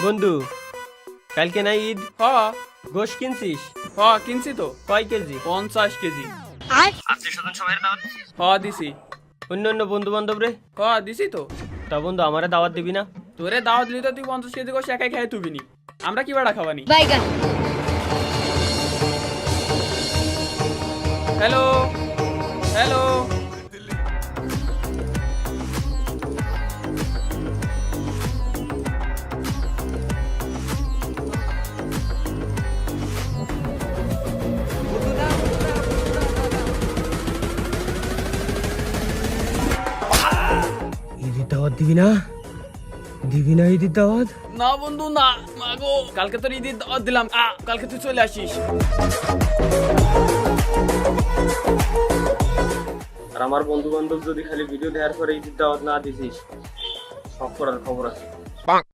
বন্ধু, কালকে না ঈদ? হ গোশ কিনছিস? হ কিনছি তো। কয় কেজি? 50 কেজি। আত্মীয় স্বজন সবাই দাওয়াত দিছিস? হ দিছি। অন্য অন্য বন্ধু বান্ধব রে? হ দিছি তো। তা বন্ধু, আমারে দাওয়াত দিবি না? তোরে দাওয়াত দিলি তো তুই 50 কেজি গোশ একাই খেয়ে তুবিনি। আমরা কি বাড়া খাওয়ানি? বাইগান হ্যালো হ্যালো। ঈদের দাওয়াত দিবি না? দিবি না ঈদের দাওয়াত? না বন্ধু না, মাগো কালকে তোর ঈদের দাওয়াত দিলাম। কালকে তুই চলে আসিস। আর আমার বন্ধু বান্ধব যদি খালি ভিডিও দেওয়ার পরে ঈদের দাওয়াত না দিছিস, সব করার খবর আছে।